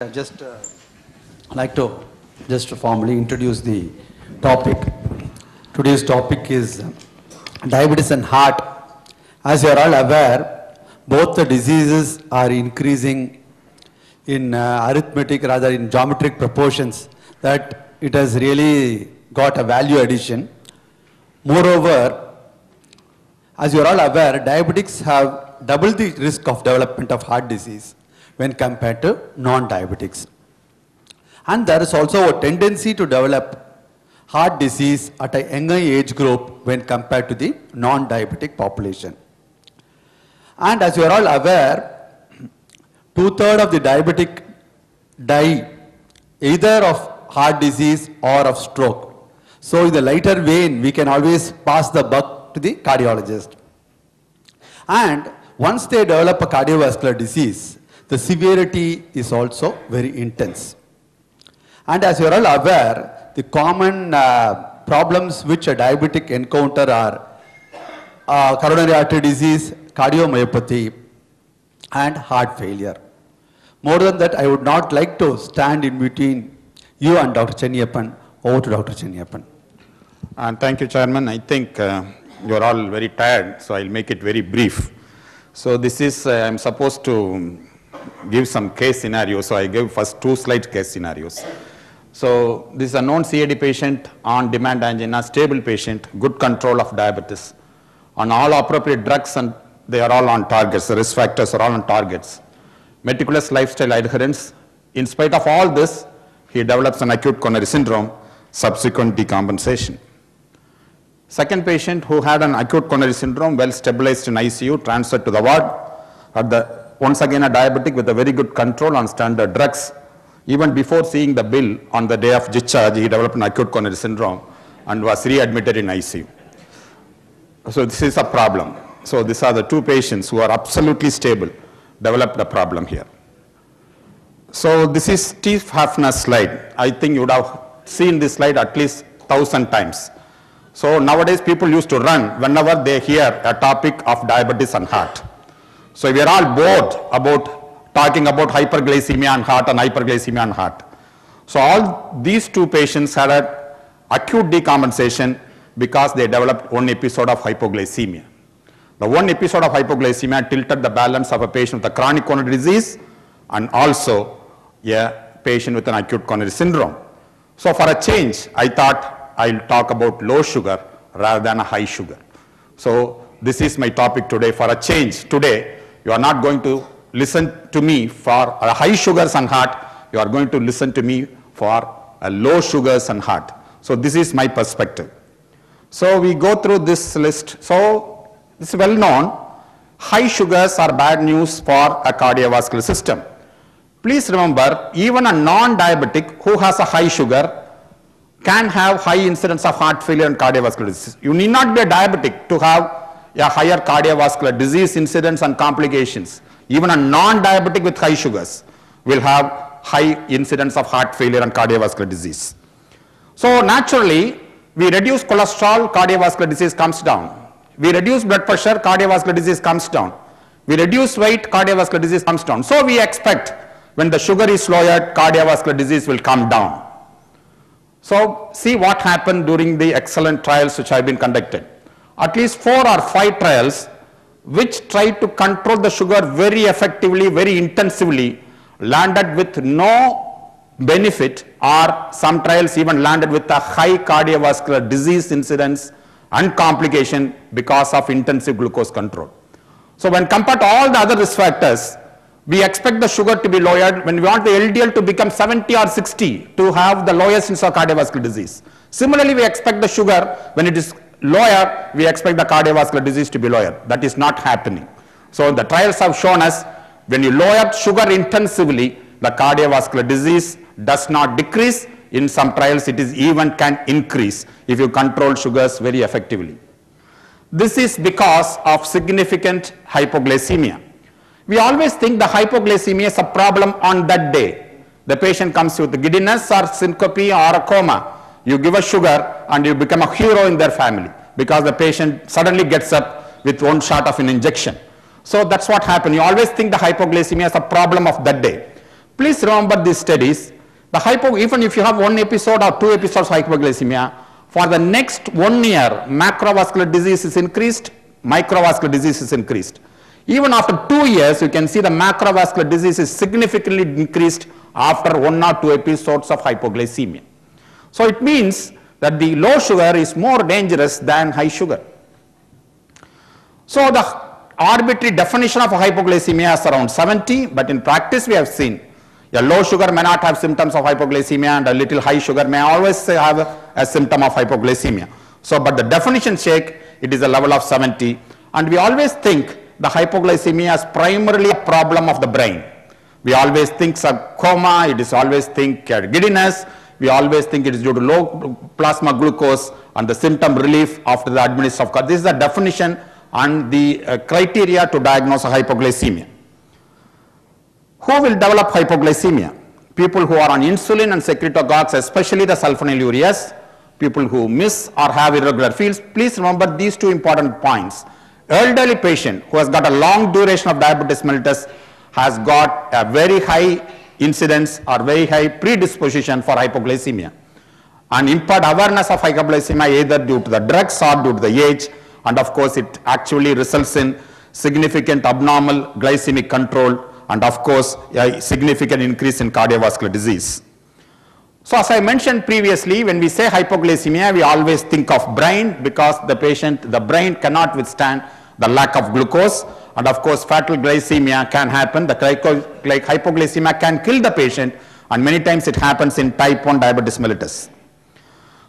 I'd just like to just formally introduce the topic. Today's topic is diabetes and heart. As you are all aware, both the diseases are increasing in arithmetic, rather in geometric proportions, that it has really got a value addition. Moreover, as you are all aware, diabetics have double the risk of development of heart disease when compared to non-diabetics. And there is also a tendency to develop heart disease at a younger age group when compared to the non-diabetic population. And as you are all aware, 2/3 of the diabetic die either of heart disease or of stroke. So in the lighter vein, we can always pass the buck to the cardiologist. And once they develop a cardiovascular disease, the severity is also very intense. And as you are all aware, the common problems which a diabetic encounter are coronary artery disease, cardiomyopathy, and heart failure. More than that, I would not like to stand in between you and Dr. Chenniyappan. Over to Dr. Chenniyappan. And thank you, Chairman. I think you're all very tired, so I'll make it very brief. So this is, I'm supposed to give some case scenarios, so I give first 2 slide case scenarios. So this is a known CAD patient, on-demand angina, stable patient, good control of diabetes, on all appropriate drugs, and they are all on targets, the risk factors are all on targets. Meticulous lifestyle adherence. In spite of all this, he develops an acute coronary syndrome, subsequent decompensation. Second patient who had an acute coronary syndrome, well stabilized in ICU, transferred to the ward, once again a diabetic with a very good control on standard drugs. Even before seeing the bill on the day of discharge, he developed an acute coronary syndrome and was readmitted in ICU. So this is a problem. So these are the 2 patients who are absolutely stable, developed a problem here. So this is Steve Hafner's slide. I think you would have seen this slide at least 1,000 times. So nowadays people used to run whenever they hear a topic of diabetes and heart. So we are all bored about talking about hyperglycemia and heart and hyperglycemia and heart. So all these 2 patients had an acute decompensation because they developed one episode of hypoglycemia. The one episode of hypoglycemia tilted the balance of a patient with a chronic coronary disease and also a patient with an acute coronary syndrome. So for a change, I thought I'll talk about low sugar rather than a high sugar. So this is my topic today. For a change, today, you are not going to listen to me for high sugars and heart. You are going to listen to me for low sugars and heart. So this is my perspective. So we go through this list. So this is well known. High sugars are bad news for a cardiovascular system. Please remember, even a non-diabetic who has a high sugar can have high incidence of heart failure and cardiovascular disease. You need not be a diabetic to have a higher cardiovascular disease incidence and complications. Even a non-diabetic with high sugars will have high incidence of heart failure and cardiovascular disease. So naturally, we reduce cholesterol, cardiovascular disease comes down. We reduce blood pressure, cardiovascular disease comes down. We reduce weight, cardiovascular disease comes down. So we expect when the sugar is lowered, cardiovascular disease will come down. So see what happened during the excellent trials which have been conducted. At least 4 or 5 trials which tried to control the sugar very effectively, very intensively, landed with no benefit, or some trials even landed with a high cardiovascular disease incidence and complication because of intensive glucose control. So when compared to all the other risk factors, we expect the sugar to be lowered when we want the LDL to become 70 or 60 to have the lowest incidence of cardiovascular disease. Similarly, we expect the sugar when it is lower, we expect the cardiovascular disease to be lower. That is not happening. So the trials have shown us when you lower sugar intensively, the cardiovascular disease does not decrease. In some trials, it is even can increase if you control sugars very effectively. This is because of significant hypoglycemia. We always think the hypoglycemia is a problem on that day. The patient comes with giddiness or syncope or a coma. You give a sugar and you become a hero in their family because the patient suddenly gets up with 1 shot of an injection. So that's what happened. You always think the hypoglycemia is a problem of that day. Please remember these studies. Even if you have 1 episode or 2 episodes of hypoglycemia, for the next 1 year, macrovascular disease is increased, microvascular disease is increased. Even after 2 years, you can see the macrovascular disease is significantly increased after 1 or 2 episodes of hypoglycemia. So it means that the low sugar is more dangerous than high sugar. So the arbitrary definition of hypoglycemia is around 70, but in practice we have seen a low sugar may not have symptoms of hypoglycemia and a little high sugar may always have a symptom of hypoglycemia. So, but the definition sake, it is a level of 70, and we always think the hypoglycemia is primarily a problem of the brain. We always think coma, it is always think giddiness, we always think it is due to low plasma glucose and the symptom relief after the administration of this is the definition and the criteria to diagnose a hypoglycemia. Who will develop hypoglycemia? People who are on insulin and secretagogues, especially the sulfonylureas, people who miss or have irregular feeds. Please remember these 2 important points. Elderly patient who has got a long duration of diabetes mellitus has got a very high incidence or very high predisposition for hypoglycemia. And impaired awareness of hypoglycemia either due to the drugs or due to the age, and of course it actually results in significant abnormal glycemic control and of course a significant increase in cardiovascular disease. So as I mentioned previously, when we say hypoglycemia, we always think of brain because the brain cannot withstand the lack of glucose, and of course fatal glycemia can happen. The hypoglycemia can kill the patient, and many times it happens in type 1 diabetes mellitus.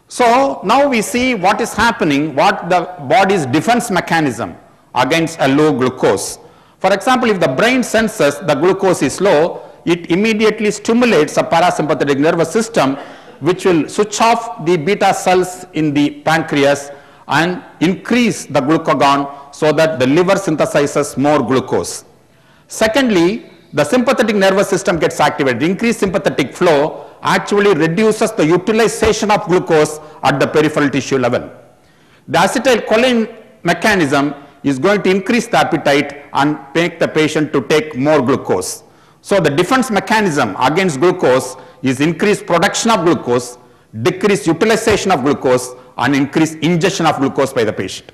So now we see what is happening, what the body's defense mechanism against a low glucose. For example, if the brain senses the glucose is low, it immediately stimulates a parasympathetic nervous system which will switch off the beta cells in the pancreas and increase the glucagon so that the liver synthesizes more glucose. Secondly, the sympathetic nervous system gets activated. Increased sympathetic flow actually reduces the utilization of glucose at the peripheral tissue level. The acetylcholine mechanism is going to increase the appetite and make the patient to take more glucose. So the defense mechanism against glucose is increased production of glucose, decreased utilization of glucose, and increased ingestion of glucose by the patient.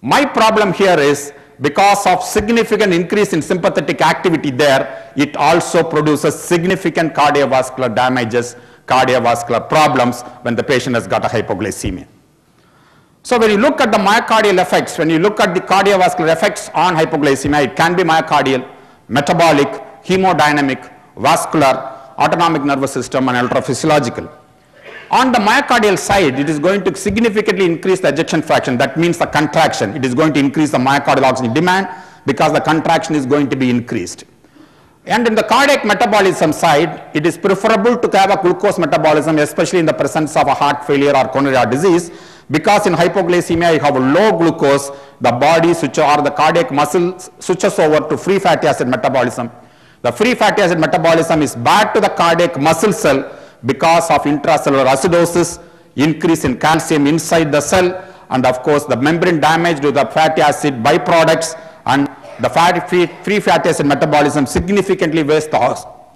My problem here is because of significant increase in sympathetic activity there, it also produces significant cardiovascular damages, cardiovascular problems when the patient has got a hypoglycemia. So when you look at the myocardial effects, when you look at the cardiovascular effects on hypoglycemia, it can be myocardial, metabolic, hemodynamic, vascular, autonomic nervous system, and electrophysiological. On the myocardial side, it is going to significantly increase the ejection fraction. That means the contraction. It is going to increase the myocardial oxygen demand because the contraction is going to be increased. And in the cardiac metabolism side, it is preferable to have a glucose metabolism, especially in the presence of a heart failure or coronary heart disease, because in hypoglycemia you have a low glucose, the body or the cardiac muscle switches over to free fatty acid metabolism. The free fatty acid metabolism is bad to the cardiac muscle cell because of intracellular acidosis, increase in calcium inside the cell, and of course the membrane damage to the fatty acid byproducts, and the free fatty acid metabolism significantly wastes the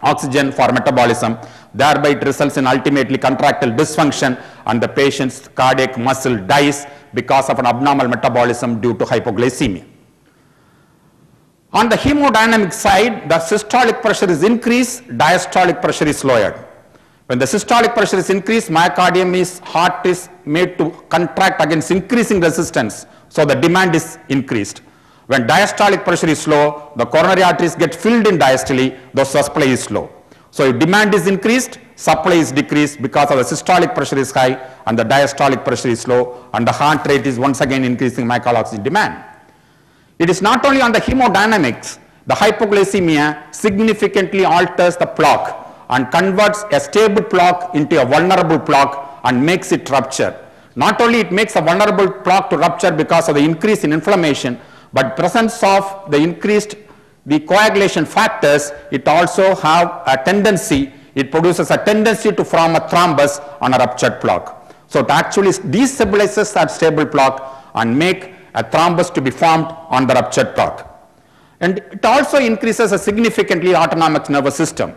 oxygen for metabolism. Thereby it results in ultimately contractile dysfunction and the patient's cardiac muscle dies because of an abnormal metabolism due to hypoglycemia. On the hemodynamic side, the systolic pressure is increased, diastolic pressure is lowered. When the systolic pressure is increased, heart is made to contract against increasing resistance, so the demand is increased. When diastolic pressure is low, the coronary arteries get filled in diastole, the supply is low. So if demand is increased, supply is decreased because of the systolic pressure is high and the diastolic pressure is low, and the heart rate is once again increasing myocardial oxygen demand. It is not only on the hemodynamics, the hypoglycemia significantly alters the plaque and converts a stable plaque into a vulnerable plaque and makes it rupture. Not only it makes a vulnerable plaque to rupture because of the increase in inflammation, but presence of the coagulation factors, it also have a tendency, it produces a tendency to form a thrombus on a ruptured plaque. So it actually destabilizes that stable plaque and make a thrombus to be formed on the ruptured plaque. And it also increases a significantly autonomic nervous system.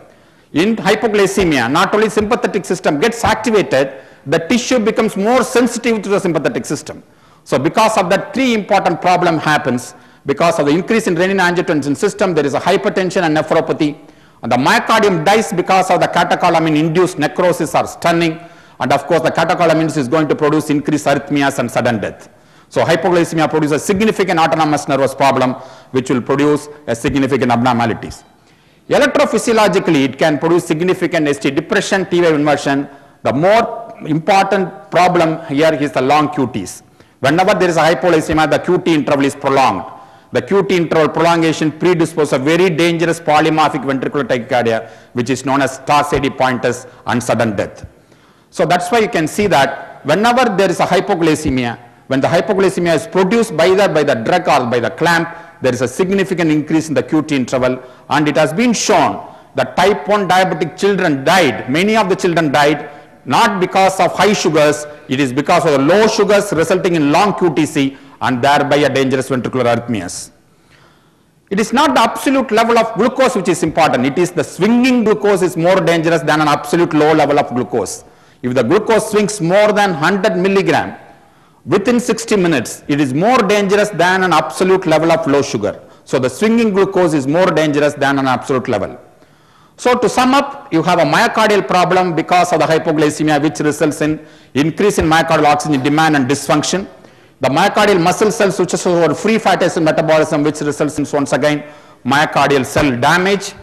In hypoglycemia, not only sympathetic system gets activated, the tissue becomes more sensitive to the sympathetic system. So because of that, three important problem happens. Because of the increase in renin-angiotensin system, there is a hypertension and nephropathy. And the myocardium dies because of the catecholamine-induced necrosis or stunning. And of course, the catecholamines is going to produce increased arrhythmias and sudden death. So hypoglycemia produces significant autonomous nervous problem, which will produce a significant abnormalities. Electrophysiologically, it can produce significant ST depression, T-wave inversion. The more important problem here is the long QTs. Whenever there is a hypoglycemia, the QT interval is prolonged. The QT interval prolongation predisposes a very dangerous polymorphic ventricular tachycardia, which is known as torsades de pointes and sudden death. So that's why you can see that whenever there is a hypoglycemia, when the hypoglycemia is produced either by the drug or by the clamp, there is a significant increase in the QT interval, and it has been shown that type 1 diabetic children died, many of the children died, not because of high sugars, it is because of the low sugars resulting in long QTC and thereby a dangerous ventricular arrhythmias. It is not the absolute level of glucose which is important, it is the swinging glucose is more dangerous than an absolute low level of glucose. If the glucose swings more than 100 milligram, within 60 minutes, it is more dangerous than an absolute level of low sugar. So the swinging glucose is more dangerous than an absolute level. So to sum up, you have a myocardial problem because of the hypoglycemia, which results in increase in myocardial oxygen demand and dysfunction. The myocardial muscle cells switches over free fatty acid metabolism, which results in once again myocardial cell damage.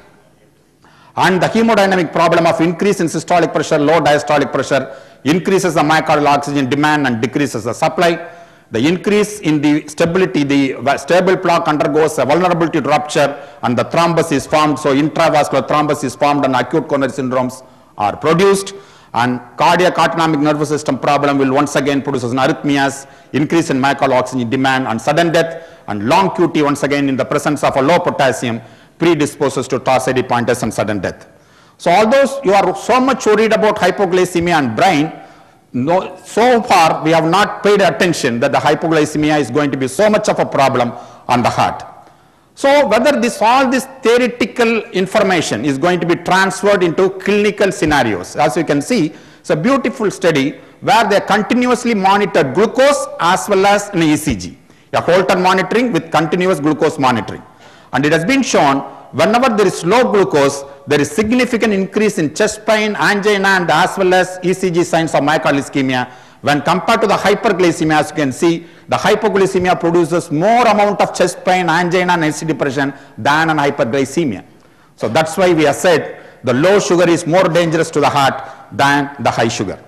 And the hemodynamic problem of increase in systolic pressure, low diastolic pressure, increases the myocardial oxygen demand and decreases the supply. The increase in the stability, the stable plaque undergoes a vulnerability to rupture and the thrombus is formed. So intravascular thrombus is formed and acute coronary syndromes are produced. And cardiac autonomic nervous system problem will once again produce arrhythmias, increase in myocardial oxygen demand and sudden death, and long QT once again in the presence of a low potassium predisposes to torsades de pointes and sudden death. So although you are so much worried about hypoglycemia and brain, no, so far we have not paid attention that the hypoglycemia is going to be so much of a problem on the heart. So whether all this theoretical information is going to be transferred into clinical scenarios. As you can see, it's a beautiful study where they continuously monitor glucose as well as an ECG, a Holter monitoring with continuous glucose monitoring. And it has been shown whenever there is low glucose, there is significant increase in chest pain, angina, and as well as ECG signs of myocardial ischemia. When compared to the hyperglycemia, as you can see, the hypoglycemia produces more amount of chest pain, angina, and ST depression than an hyperglycemia. So that's why we have said the low sugar is more dangerous to the heart than the high sugar.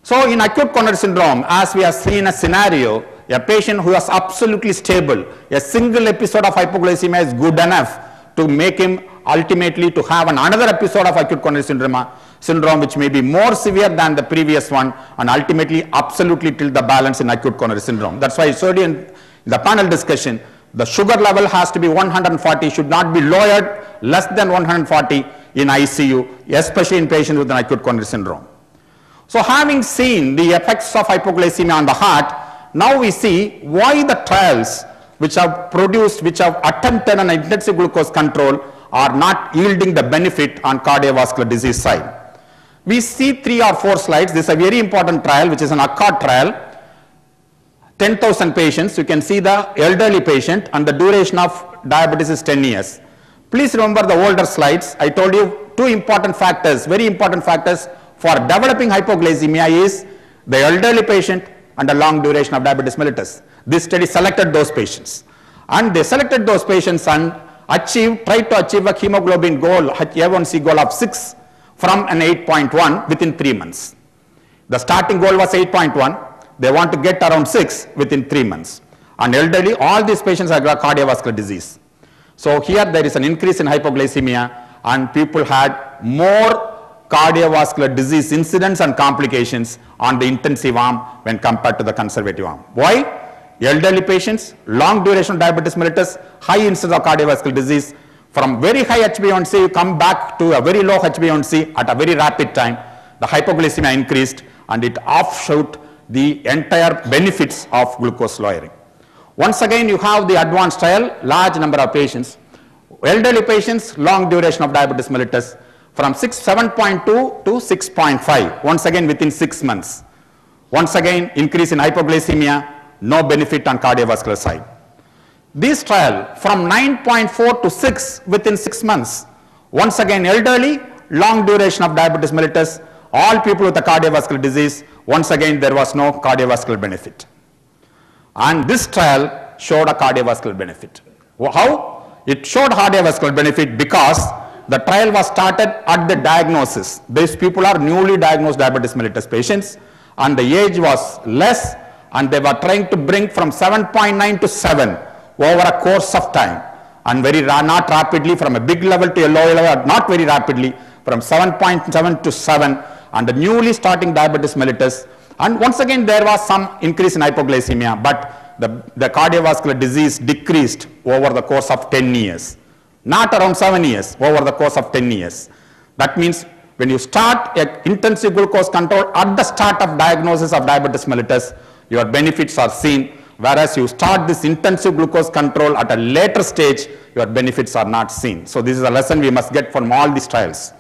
So in acute coronary syndrome, as we have seen a scenario, a patient who is absolutely stable, a single episode of hypoglycemia is good enough to make him ultimately to have another episode of acute coronary syndrome which may be more severe than the previous one and ultimately absolutely tilt the balance in acute coronary syndrome. That's why I showed you in the panel discussion, the sugar level has to be 140, should not be lowered less than 140 in ICU, especially in patients with an acute coronary syndrome. So having seen the effects of hypoglycemia on the heart, now we see why the trials which have produced, which have attempted an intensive glucose control are not yielding the benefit on cardiovascular disease side. We see 3 or 4 slides. This is a very important trial, which is an ACCORD trial. 10,000 patients. You can see the elderly patient and the duration of diabetes is 10 years. Please remember the older slides. I told you 2 important factors, very important factors for developing hypoglycemia is the elderly patient and the long duration of diabetes mellitus. This study selected those patients. And they selected those patients and tried to achieve a hemoglobin goal, A1C goal of 6 from an 8.1 within 3 months. The starting goal was 8.1. They want to get around 6 within 3 months. And elderly, all these patients have got cardiovascular disease. So here there is an increase in hypoglycemia and people had more cardiovascular disease incidents and complications on the intensive arm when compared to the conservative arm. Why? Elderly patients, long duration of diabetes mellitus, high incidence of cardiovascular disease. From very high HbA1c, you come back to a very low HbA1c at a very rapid time. The hypoglycemia increased and it offshot the entire benefits of glucose lowering. Once again, you have the advanced trial, large number of patients. Elderly patients, long duration of diabetes mellitus. from 7.2 to 6.5, once again within 6 months. Once again, increase in hypoglycemia, no benefit on cardiovascular side. This trial from 9.4 to 6 within 6 months. Once again, elderly, long duration of diabetes mellitus, all people with a cardiovascular disease, once again there was no cardiovascular benefit. And this trial showed a cardiovascular benefit. How? It showed cardiovascular benefit because the trial was started at the diagnosis. These people are newly diagnosed diabetes mellitus patients and the age was less and they were trying to bring from 7.9 to 7 over a course of time and not rapidly from a big level to a low level, not very rapidly from 7.7 to 7 and the newly starting diabetes mellitus, and once again there was some increase in hypoglycemia, but the cardiovascular disease decreased over the course of 10 years, not around 7 years, over the course of 10 years. That means when you start intensive glucose control at the start of diagnosis of diabetes mellitus, your benefits are seen, whereas you start this intensive glucose control at a later stage, your benefits are not seen. So this is a lesson we must get from all these trials.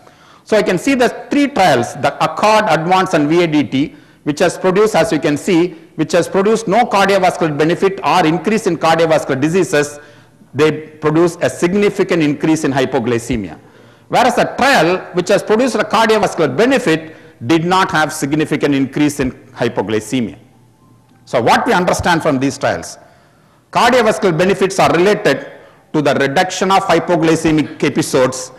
So I can see the 3 trials, the ACCORD, ADVANCE and VADT, which has produced, as you can see, which has produced no cardiovascular benefit or increase in cardiovascular diseases. They produce a significant increase in hypoglycemia. Whereas a trial which has produced a cardiovascular benefit did not have significant increase in hypoglycemia. So what we understand from these trials, cardiovascular benefits are related to the reduction of hypoglycemic episodes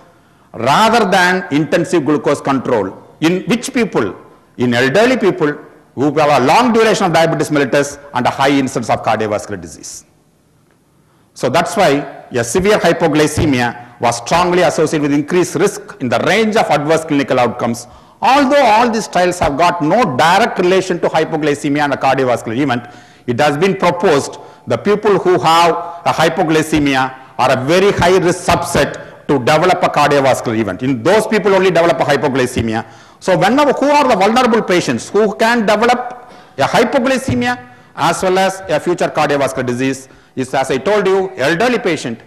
rather than intensive glucose control. In which people? In elderly people who have a long duration of diabetes mellitus and a high incidence of cardiovascular disease. So that's why a severe hypoglycemia was strongly associated with increased risk in the range of adverse clinical outcomes. Although all these trials have got no direct relation to hypoglycemia and a cardiovascular event, it has been proposed the people who have a hypoglycemia are a very high risk subset to develop a cardiovascular event. In those people only develop a hypoglycemia. So whenever, who are the vulnerable patients who can develop a hypoglycemia as well as a future cardiovascular disease is, as I told you, elderly patient,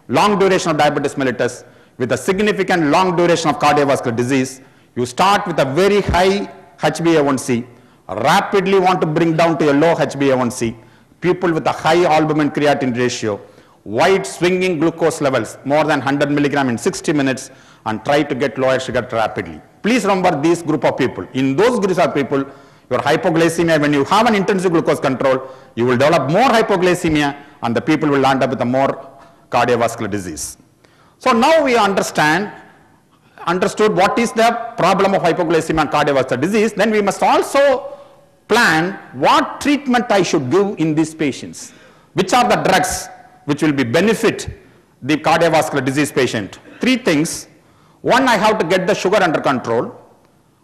long duration of diabetes mellitus with a significant long duration of cardiovascular disease. You start with a very high HbA1c, rapidly want to bring down to a low HbA1c, people with a high albumin creatinine ratio, wide swinging glucose levels, more than 100 milligram in 60 minutes, and try to get lower sugar rapidly. Please remember this group of people. In those groups of people, your hypoglycemia, when you have an intensive glucose control, you will develop more hypoglycemia and the people will end up with a more cardiovascular disease. So now we understood what is the problem of hypoglycemia and cardiovascular disease. Then we must also plan what treatment I should give in these patients. Which are the drugs which will be benefit the cardiovascular disease patient? 3 things. One, I have to get the sugar under control.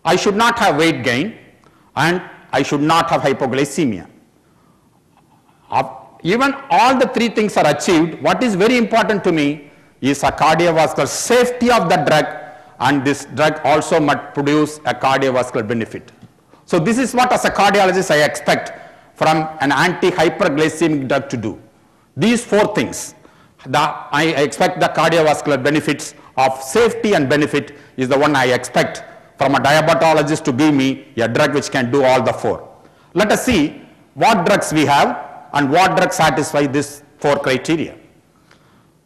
I should not have weight gain and I should not have hypoglycemia. Even all the 3 things are achieved, what is very important to me is a cardiovascular safety of the drug, and this drug also must produce a cardiovascular benefit. So this is what as a cardiologist I expect from an anti-hyperglycemic drug to do. These 4 things. I expect the cardiovascular benefits of safety and benefit is the one I expect from a diabetologist to give me a drug which can do all the 4. Let us see what drugs we have and what drugs satisfy these 4 criteria.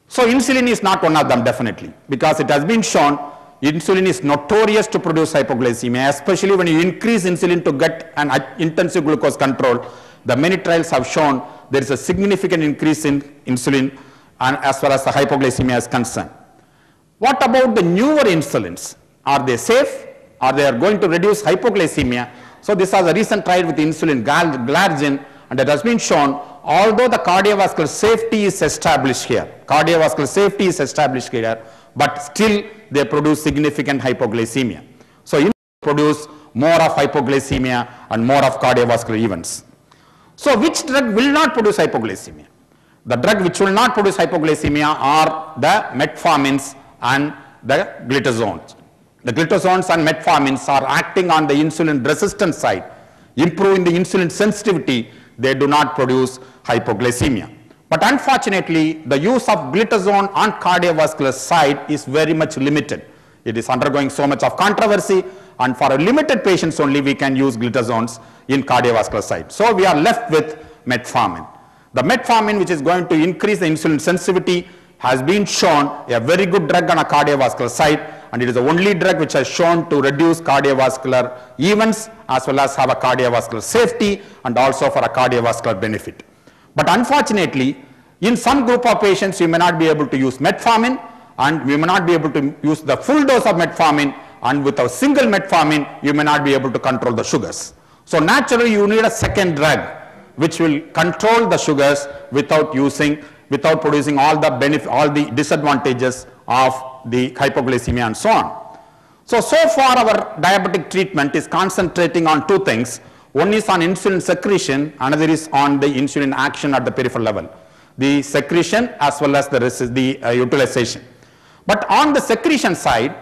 So insulin is not one of them definitely, because it has been shown insulin is notorious to produce hypoglycemia, especially when you increase insulin to get an intensive glucose control. The many trials have shown there is a significant increase in insulin and as far as the hypoglycemia is concerned. What about the newer insulins? Are they safe? Are they going to reduce hypoglycemia? So this was a recent trial with insulin glargine, and it has been shown although the cardiovascular safety is established here, but still they produce significant hypoglycemia. So you produce more of hypoglycemia and more of cardiovascular events. So which drug will not produce hypoglycemia? The drug which will not produce hypoglycemia are the metformins and the glitazones. The glitazones and metformins are acting on the insulin resistance side, improving the insulin sensitivity. They do not produce hypoglycemia. But unfortunately, the use of glitazone on cardiovascular side is very much limited. It is undergoing so much of controversy, and for a limited patients only we can use glitazones in cardiovascular side. So we are left with metformin. The metformin, which is going to increase the insulin sensitivity, has been shown a very good drug on a cardiovascular side, and it is the only drug which has shown to reduce cardiovascular events as well as have a cardiovascular safety and also for a cardiovascular benefit. But unfortunately, in some group of patients, you may not be able to use metformin, and we may not be able to use the full dose of metformin, and with a single metformin, you may not be able to control the sugars. So naturally, you need a second drug which will control the sugars without producing all the disadvantages of the hypoglycemia and so on. So far our diabetic treatment is concentrating on two things. One is on insulin secretion, another is on the insulin action at the peripheral level. The secretion as well as the utilization. But on the secretion side,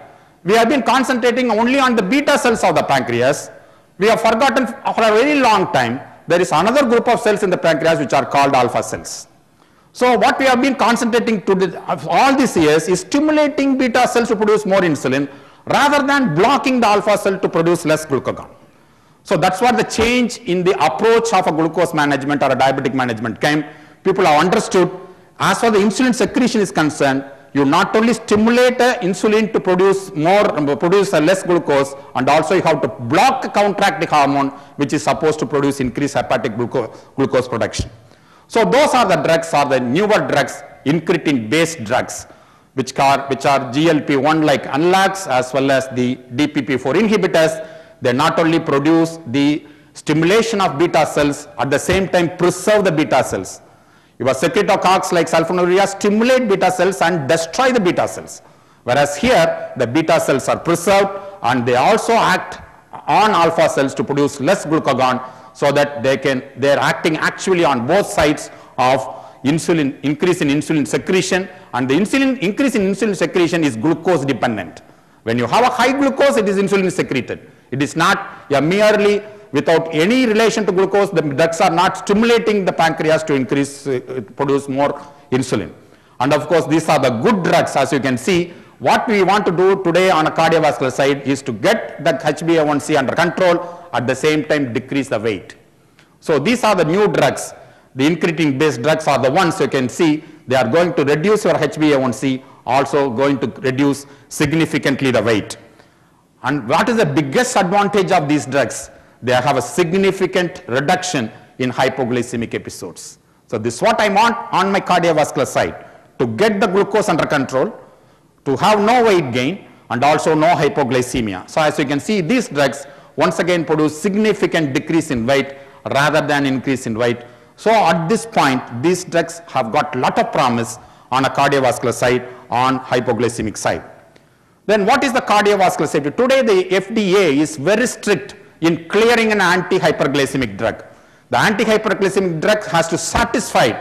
we have been concentrating only on the beta cells of the pancreas. We have forgotten for a very long time there is another group of cells in the pancreas which are called alpha cells. So what we have been concentrating all these years is stimulating beta cells to produce more insulin rather than blocking the alpha cell to produce less glucagon. So that's what the change in the approach of a glucose management or a diabetic management came. People have understood as far as the insulin secretion is concerned, you not only stimulate insulin to produce less glucose, and also you have to block the counteract hormone which is supposed to produce increased hepatic glucose production. So those are the drugs, are the newer drugs, incretin based drugs, which are GLP-1 like analogs as well as the DPP-4 inhibitors. They not only produce the stimulation of beta cells, at the same time preserve the beta cells. Your secretococcus like sulfonylurea stimulate beta cells and destroy the beta cells. Whereas here, the beta cells are preserved and they also act on alpha cells to produce less glucagon, so that they are acting actually on both sides of insulin, increase in insulin secretion, and the increase in insulin secretion is glucose dependent. When you have a high glucose, it is insulin secreted. It is not merely without any relation to glucose. The drugs are not stimulating the pancreas to produce more insulin. And of course, these are the good drugs. As you can see, what we want to do today on a cardiovascular side is to get the HbA1c under control, at the same time decrease the weight. So these are the new drugs. The incretin based drugs are the ones you can see they are going to reduce your HbA1c, also going to reduce significantly the weight. And what is the biggest advantage of these drugs? They have a significant reduction in hypoglycemic episodes. So this is what I want on my cardiovascular side, to get the glucose under control, to have no weight gain, and also no hypoglycemia. So as you can see, these drugs once again produce significant decrease in weight rather than increase in weight. So at this point, these drugs have got a lot of promise on a cardiovascular side, on hypoglycemic side. Then what is the cardiovascular safety? Today the FDA is very strict in clearing an anti-hyperglycemic drug. The anti-hyperglycemic drug has to satisfy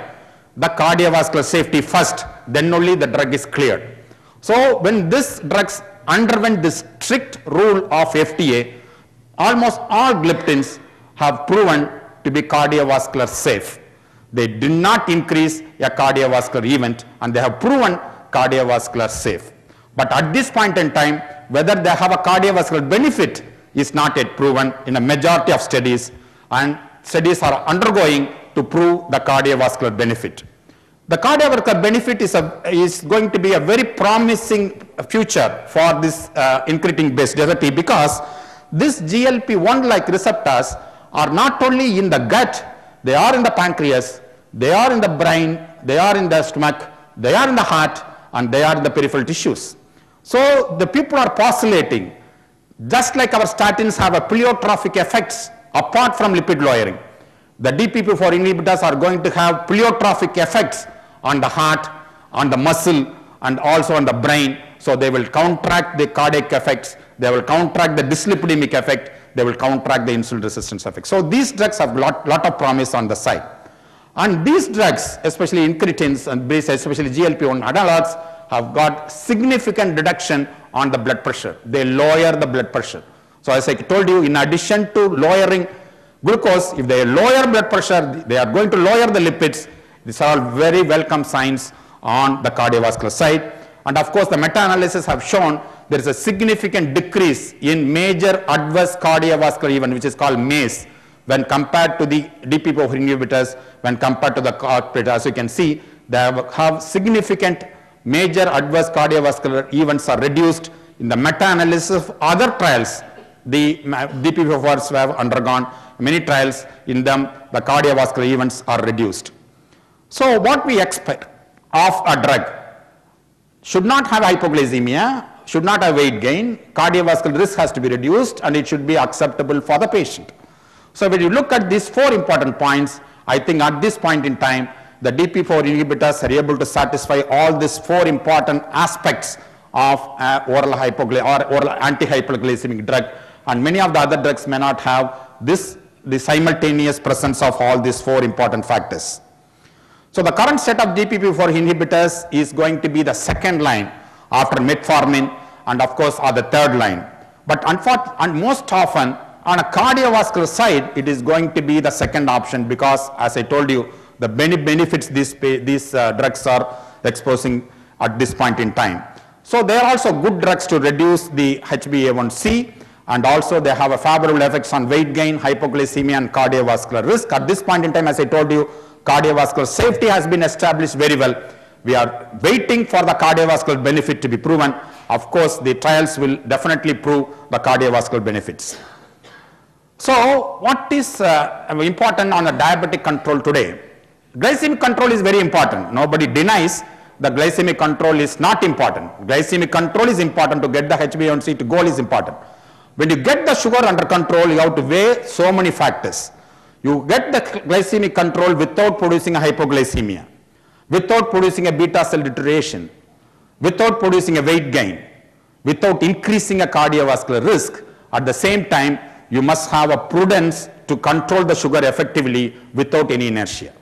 the cardiovascular safety first, then only the drug is cleared. So when these drugs underwent this strict rule of FDA, almost all gliptins have proven to be cardiovascular safe. They did not increase a cardiovascular event, and they have proven cardiovascular safe. But at this point in time, whether they have a cardiovascular benefit is not yet proven in a majority of studies, and studies are undergoing to prove the cardiovascular benefit. The cardiovascular benefit is going to be a very promising future for this incretin based therapy, because this GLP-1 like receptors are not only in the gut, they are in the pancreas, they are in the brain, they are in the stomach, they are in the heart, and they are in the peripheral tissues. So the people are postulating, just like our statins have a pleiotropic effects apart from lipid lowering, the DPP-4 inhibitors are going to have pleiotropic effects on the heart, on the muscle, and also on the brain. So they will counteract the cardiac effects, they will counteract the dyslipidemic effect, they will counteract the insulin resistance effect. So these drugs have lot of promise on the side. And these drugs, especially incretins and especially GLP-1 analogs, have got significant reduction on the blood pressure. They lower the blood pressure. So as I told you, in addition to lowering glucose, if they lower blood pressure, they are going to lower the lipids. These are all very welcome signs on the cardiovascular side. And of course, the meta-analysis have shown there is a significant decrease in major adverse cardiovascular event, which is called MACE, when compared to the DPP-4 inhibitors, when compared to the CARD. As you can see, they have significant major adverse cardiovascular events are reduced. In the meta-analysis of other trials, the DPP-4s have undergone many trials. In them, the cardiovascular events are reduced. So what we expect of a drug? Should not have hypoglycemia, should not have weight gain, cardiovascular risk has to be reduced, and it should be acceptable for the patient. So when you look at these 4 important points, I think at this point in time, the DPP-4 inhibitors are able to satisfy all these 4 important aspects of oral anti-hypoglycemic drug, and many of the other drugs may not have the simultaneous presence of all these 4 important factors. So the current set of DPP-4 inhibitors is going to be the second line after metformin, and of course are the third line. But most often on a cardiovascular side, it is going to be the second option, because as I told you, the benefits these drugs are exposing at this point in time. So they are also good drugs to reduce the HbA1c, and also they have a favorable effects on weight gain, hypoglycemia, and cardiovascular risk. At this point in time, as I told you, cardiovascular safety has been established very well. We are waiting for the cardiovascular benefit to be proven. Of course, the trials will definitely prove the cardiovascular benefits. So what is important on the diabetic control today? Glycemic control is very important. Nobody denies the glycemic control is not important. Glycemic control is important. To get the HbA1c to goal is important. When you get the sugar under control, you have to weigh so many factors. You get the glycemic control without producing a hypoglycemia, without producing a beta cell deterioration, without producing a weight gain, without increasing a cardiovascular risk. At the same time, you must have a prudence to control the sugar effectively without any inertia.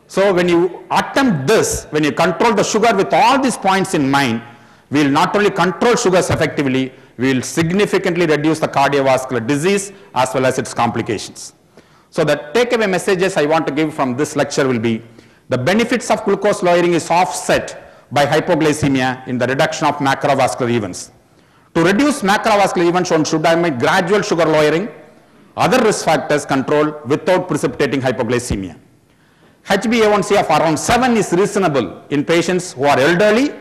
So when you attempt this, when you control the sugar with all these points in mind, we will not only control sugars effectively, we will significantly reduce the cardiovascular disease as well as its complications. So the takeaway messages I want to give from this lecture will be, the benefits of glucose lowering is offset by hypoglycemia in the reduction of macrovascular events. To reduce macrovascular events, one should have made gradual sugar lowering, other risk factors control without precipitating hypoglycemia. HbA1c of around 7 is reasonable in patients who are elderly,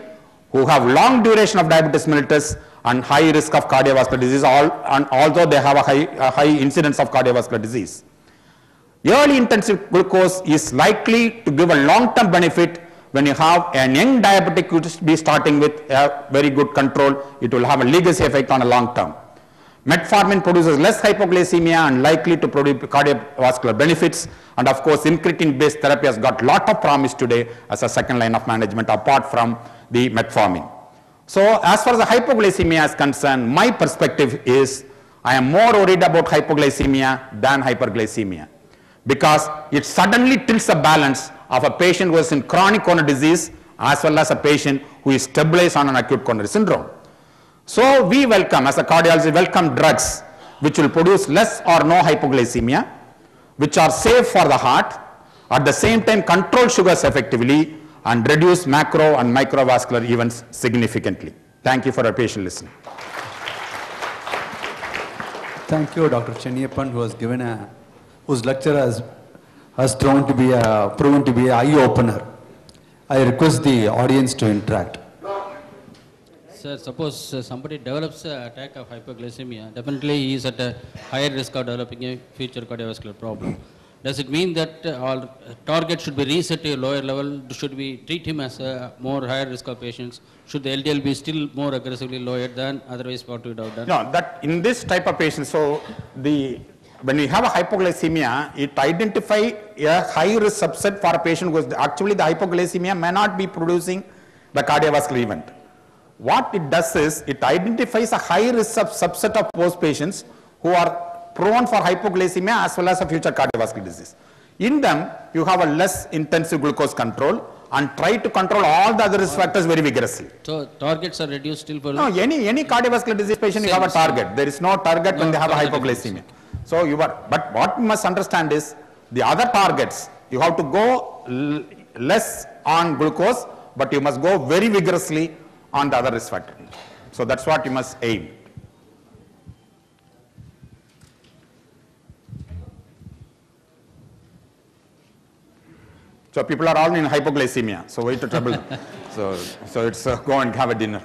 who have long duration of diabetes mellitus and high risk of cardiovascular disease, and although they have a high incidence of cardiovascular disease. Early intensive glucose is likely to give a long-term benefit when you have a young diabetic who should be starting with a very good control. It will have a legacy effect on a long term. Metformin produces less hypoglycemia and likely to produce cardiovascular benefits. And of course, incretin-based therapy has got a lot of promise today as a second line of management apart from the metformin. So as far as the hypoglycemia is concerned, my perspective is I am more worried about hypoglycemia than hyperglycemia, because it suddenly tilts the balance of a patient who is in chronic coronary disease as well as a patient who is stabilized on an acute coronary syndrome. So we welcome, as a cardiologist, welcome drugs which will produce less or no hypoglycemia, which are safe for the heart, at the same time control sugars effectively and reduce macro and microvascular events significantly. Thank you for your patient listening. Thank you, Dr. Chenniappan, who has given whose lecture has proven to be an eye-opener. I request the audience to interact. Sir, suppose somebody develops an attack of hypoglycemia, definitely he is at a higher risk of developing a future cardiovascular problem. Does it mean that our target should be reset to a lower level? Should we treat him as a more higher risk of patients? Should the LDL be still more aggressively lowered than otherwise what we would have done? No, that in this type of patient, so when we have a hypoglycemia, it identifies a high risk subset for a patient who is actually the hypoglycemia may not be producing the cardiovascular event. What it does is it identifies a high risk subset of those patients who are prone for hypoglycemia as well as a future cardiovascular disease. In them, you have a less intensive glucose control and try to control all the other risk factors very vigorously. So targets are reduced still for... No, any cardiovascular disease patient, you have a target. There is no target when they have a hypoglycemia. So but what you must understand is the other targets, you have to go less on glucose, but you must go very vigorously on the other risk factor. So that's what you must aim. So people are all in hypoglycemia, so why to trouble them? So it's go and have a dinner.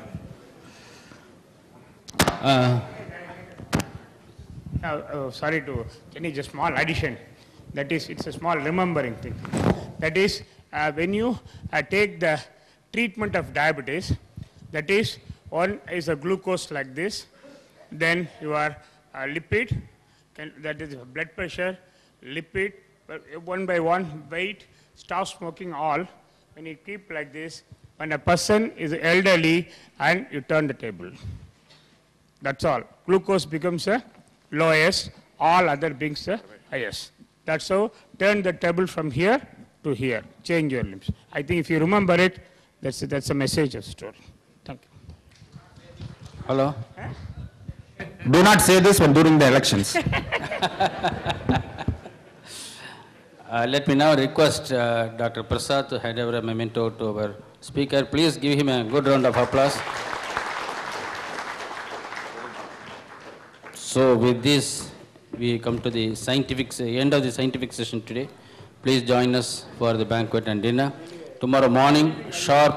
Sorry to, Jenny, just small addition. That is, it's a small remembering thing. That is, when you take the treatment of diabetes, that is, one is a glucose like this, then your lipid, that is blood pressure, lipid, one by one, weight, stop smoking all. When you keep like this, when a person is elderly and you turn the table. That's all. Glucose becomes a lowest, all other beings a highest. That's how turn the table from here to here. Change your limbs. I think if you remember it, that's a message of the story. Thank you. Hello? Do not say this when during the elections. Let me now request Dr. Prasad to hand over a memento to our speaker. Please give him a good round of applause. So with this, we come to the end of the scientific session today. Please join us for the banquet and dinner. Tomorrow morning, sharp